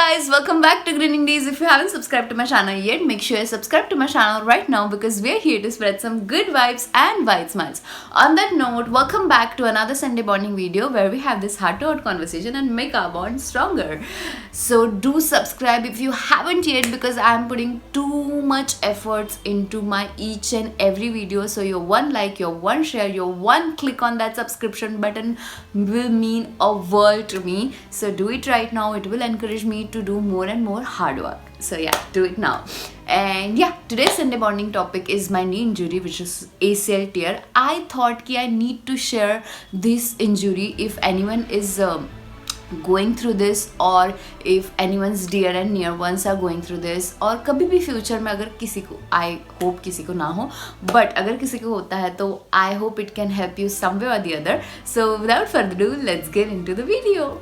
guys, welcome back to Grinning Days. If you haven't subscribed to my channel yet, make sure you subscribe to my channel right now because we're here to spread some good vibes and white smiles. On that note, welcome back to another Sunday bonding video where we have this heart-to-heart conversation and make our bond stronger. So do subscribe if you haven't yet because I'm putting too much efforts into my each and every video. So your one like, your one share, your one click on that subscription button will mean a world to me. So do it right now. It will encourage me to do more and more hard work. So yeah, do it now. And yeah, today's Sunday bonding topic is my knee injury, which is ACL tear. I thought कि I need to share this injury if anyone is going through this or if anyone's dear and near ones are going through this और कभी भी future में अगर किसी को I hope किसी को ना हो but अगर किसी को होता है तो I hope it can help you some way or the other. So without further ado, let's get into the video.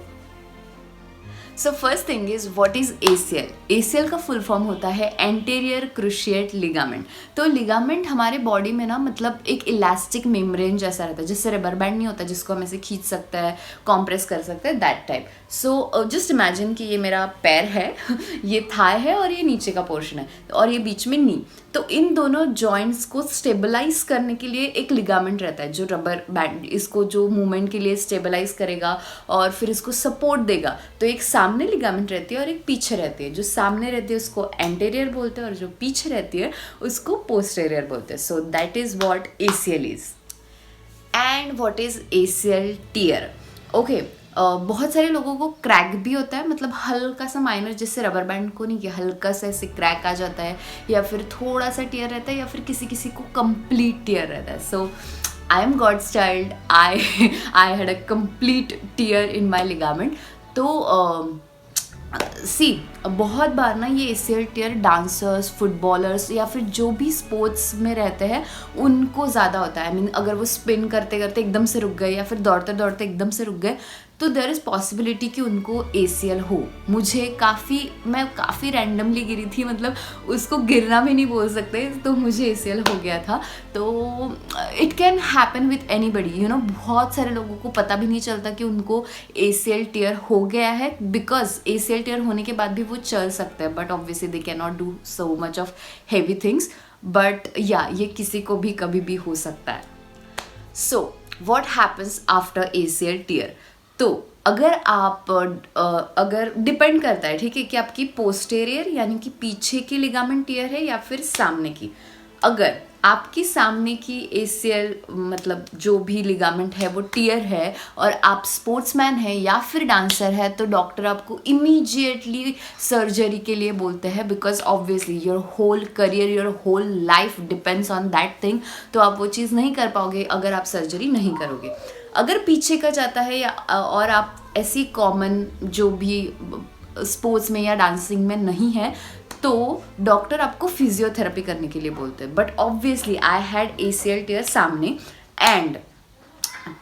So first thing is what is ACL. ACL का फुल फॉर्म होता है anterior cruciate ligament. तो ligament हमारे body में ना मतलब एक elastic membrane जैसा रहता है, जिससे रबर बैंड नहीं होता जिसको हम ऐसे खींच सकते हैं, कॉम्प्रेस कर सकते हैं, that type. So just imagine कि ये मेरा पैर है ये थाई है और ये नीचे का पोर्शन है और ये बीच में नी. तो इन दोनों जॉइंट्स को स्टेबलाइज करने के लिए एक लिगामेंट रहता है जो रबर बैंड इसको जो मूवमेंट के लिए स्टेबलाइज करेगा और फिर इसको सपोर्ट देगा. तो एक सामने लिगामेंट रहती है और एक पीछे रहती है. जो सामने रहती है उसको एंटीरियर बोलते हैं और जो पीछे रहती है उसको पोस्टीरियर बोलते हैं. So that is what ACL is. And what is ACL tear. Okay, बहुत सारे लोगों को क्रैक भी होता है, मतलब हल्का सा माइनर, जिससे रबर बैंड को नहीं किया हल्का सा ऐसे क्रैक आ जाता है या फिर थोड़ा सा टीयर रहता है या फिर किसी किसी को कंप्लीट टीयर रहता है. So I am God's child. I had a complete tear in my ligament. तो बहुत बार ना ये ACL टीयर डांसर्स, फुटबॉलर्स या फिर जो भी स्पोर्ट्स में रहते हैं उनको ज़्यादा होता है. आई मीन अगर वो स्पिन करते करते एकदम से रुक गए या फिर दौड़ते दौड़ते एकदम से रुक गए तो देयर इज़ पॉसिबिलिटी कि उनको ACL हो. मैं काफ़ी रैंडमली गिरी थी, मतलब उसको गिरना भी नहीं बोल सकते, तो मुझे ACL हो गया था. तो it can happen with anybody, you know. बहुत सारे लोगों को पता भी नहीं चलता कि उनको ACL टीयर हो गया है बिकॉज ACL टीयर होने के बाद भी वो चल सकते हैं, but obviously they can not do so much of heavy things. But या ये किसी को भी कभी भी हो सकता है. So what happens after ACL tear. तो अगर डिपेंड करता है, ठीक है, कि आपकी पोस्टेरियर यानी कि पीछे की लिगामेंट टीयर है या फिर सामने की. अगर आपकी सामने की ACL मतलब जो भी लिगामेंट है वो टीयर है और आप स्पोर्ट्समैन है या फिर डांसर है तो डॉक्टर आपको इमीडिएटली सर्जरी के लिए बोलते हैं because obviously your whole career, your whole life depends on that thing. तो आप वो चीज़ नहीं कर पाओगे अगर आप सर्जरी नहीं करोगे. अगर पीछे का जाता है या और आप ऐसी कॉमन जो भी स्पोर्ट्स में या डांसिंग में नहीं है तो डॉक्टर आपको फिजियोथेरेपी करने के लिए बोलते हैं. But obviously I had ACL tear सामने एंड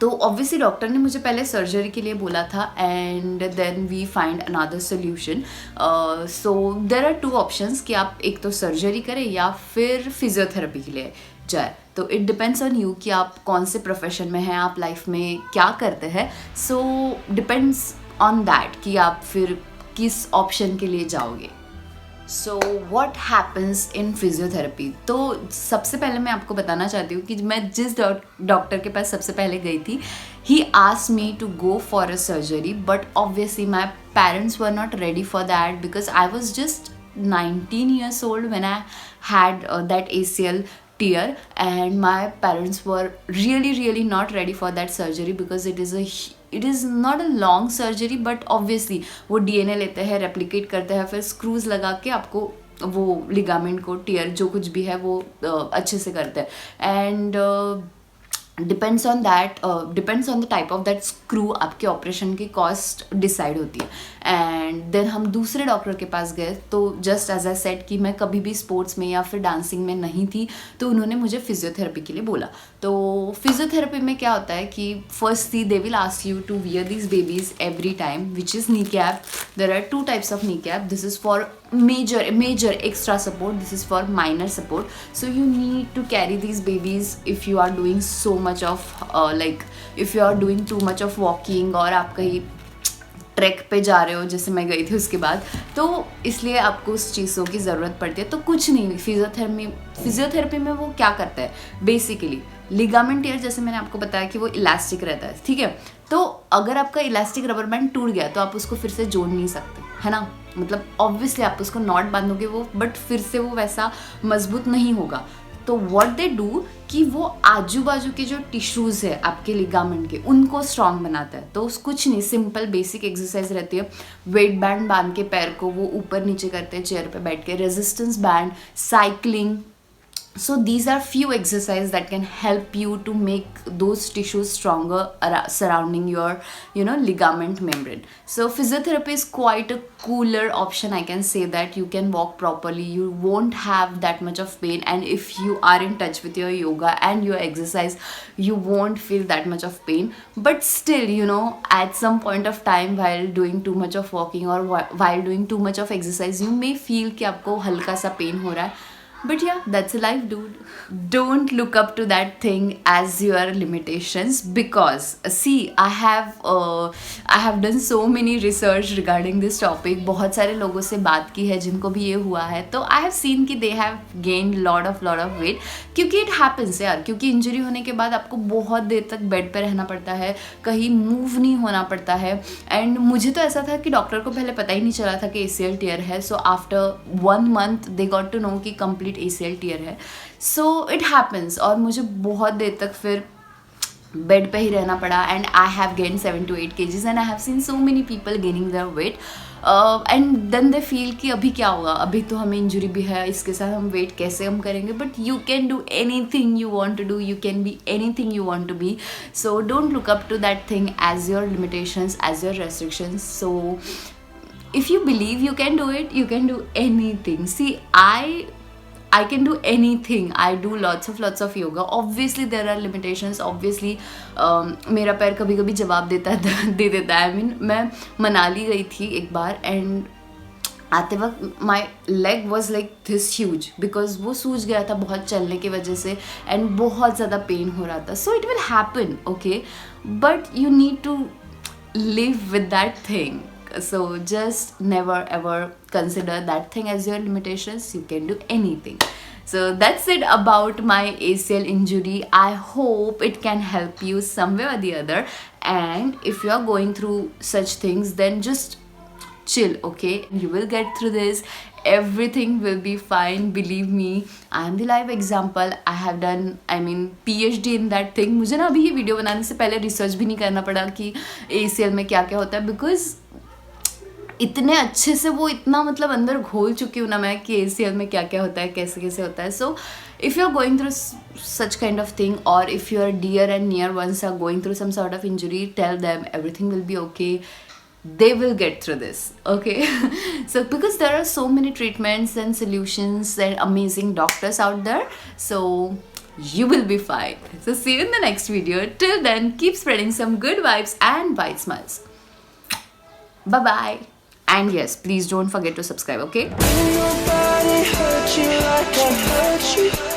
तो ऑब्वियसली डॉक्टर ने मुझे पहले सर्जरी के लिए बोला था and then we find another solution. So there are two options कि आप एक तो सर्जरी करें या फिर फिजियोथेरेपी के लिए जाए. तो इट डिपेंड्स ऑन यू कि आप कौन से प्रोफेशन में हैं, आप लाइफ में क्या करते हैं. सो डिपेंड्स ऑन दैट कि आप फिर किस ऑप्शन के लिए जाओगे. सो व्हाट हैपन्स इन फिजियोथेरेपी. तो सबसे पहले मैं आपको बताना चाहती हूँ कि मैं जिस डॉक्टर के पास सबसे पहले गई थी ही asked me to go for a surgery but obviously my parents were not ready for that because I was just 19 years old when I had that ACL tear and my parents were really not ready for that surgery because it is not a long surgery but obviously वो DNA लेते हैं, replicate करते हैं, फिर screws लगा के आपको वो लिगामेंट को टीयर जो कुछ भी है वो अच्छे से करते हैं. And depends on the type of that screw आपके ऑपरेशन की कॉस्ट डिसाइड होती है. एंड देन हम दूसरे डॉक्टर के पास गए तो जस्ट एज आई सेड कि मैं कभी भी स्पोर्ट्स में या फिर डांसिंग में नहीं थी तो उन्होंने मुझे फिजियोथेरेपी के लिए बोला. तो फिजियोथेरेपी में क्या होता है कि firstly they will ask you to wear this babies every time which is knee cap. There are 2 types of knee cap. This is for major extra support. This is for minor support. So you need to carry these babies if you are doing so much of if you are doing too much of walking और आप कहीं track पे जा रहे हो, जैसे मैं गई थी उसके बाद, तो इसलिए आपको उस चीज़ों की ज़रूरत पड़ती है। तो कुछ नहीं, फिजियोथेरेपी में वो क्या करता है बेसिकली, लिगामेंट टियर जैसे मैंने आपको बताया कि वो इलास्टिक रहता है, ठीक है। तो अगर आपका इलास्टिक रबर बैंड टूट गया तो आप उसको फिर से जोड़ नहीं सकते, है ना। मतलब ऑब्वियसली आप उसको नॉट बांधोगे वो, बट फिर से वो वैसा मजबूत नहीं होगा। तो व्हाट दे डू कि वो आजू बाजू के जो टिश्यूज़ है आपके लिगामेंट के, उनको स्ट्रॉन्ग बनाता है। तो कुछ नहीं, सिंपल बेसिक एक्सरसाइज रहती है। वेट बैंड बांध के पैर को वो ऊपर नीचे करते हैं चेयर पे बैठ के, resistance band, cycling. So these are few exercises that can help you to make those tissues stronger surrounding your ligament membrane. So physiotherapy is quite a cooler option, I can say that. You can walk properly, you won't have that much of pain, and if you are in touch with your yoga and your exercise, you won't feel that much of pain. But still, at some point of time while doing too much of walking or while doing too much of exercise, you may feel कि आपको हल्का सा pen हो रहा है. But yeah, that's life, dude. Don't look up to that thing as your limitations, because see, I have done so many research regarding this topic. बहुत सारे लोगों से बात की है जिनको भी ये हुआ है, तो I have seen कि they have gained lot of weight, क्योंकि it happens यार. क्योंकि इंजरी होने के बाद आपको बहुत देर तक बेड पे रहना पड़ता है, कहीं मूव नहीं होना पड़ता है. एंड मुझे तो ऐसा था कि डॉक्टर को पहले पता ही नहीं चला था कि ACL टीयर है. So after 1 month they got to know कि कंप्लीट ACL टीयर है. सो इट हैपन्स, और मुझे बहुत देर तक फिर बेड पे ही रहना पड़ा. And I have gain 7 to 8 kgs and I have seen so many people gaining their weight. And then they feel कि अभी क्या होगा, अभी तो हमें इंजरी भी है, इसके साथ हम वेट कैसे हम करेंगे. But you can do anything you want to do, you can be anything you want to be. So don't look up to that thing as your limitations, as your restrictions. So if you believe you can do it, you can do anything. See, I can do anything. I do lots of yoga. Obviously there are limitations. Obviously मेरा पैर कभी कभी जवाब दे देता है. I mean, मैं मनाली गई थी एक बार, एंड आते वक्त my leg was like this huge, because वो सूज गया था बहुत चलने की वजह से, एंड बहुत ज़्यादा पेन हो रहा था. So it will happen, okay, but you need to live with that thing. So just never ever consider that thing as your limitations. You can do anything. So that's it about my ACL injury. I hope it can help you some way or the other. And if you are going through such things, then just chill, okay? You will get through this. Everything will be fine, believe me. I am the live example. I have done, PhD in that thing. मुझे ना अभी ये video बनाने से पहले research भी नहीं करना पड़ा कि ACL में क्या क्या होता है, बिकॉज इतने अच्छे से वो इतना मतलब अंदर घोल चुकी हूँ ना मैं कि ACL में क्या क्या होता है, कैसे कैसे होता है. सो if you're going through such kind of thing, or if your dear and near ones are going through some sort of injury, tell them everything will be okay. They will get through this, okay? So because there are so many treatments and solutions and amazing doctors out there, so you will be fine. So see you in the next video. Till then, keep spreading some good vibes and white smiles. Bye bye. And yes, please don't forget to subscribe, okay? Ain't nobody hurt you like I hurt you.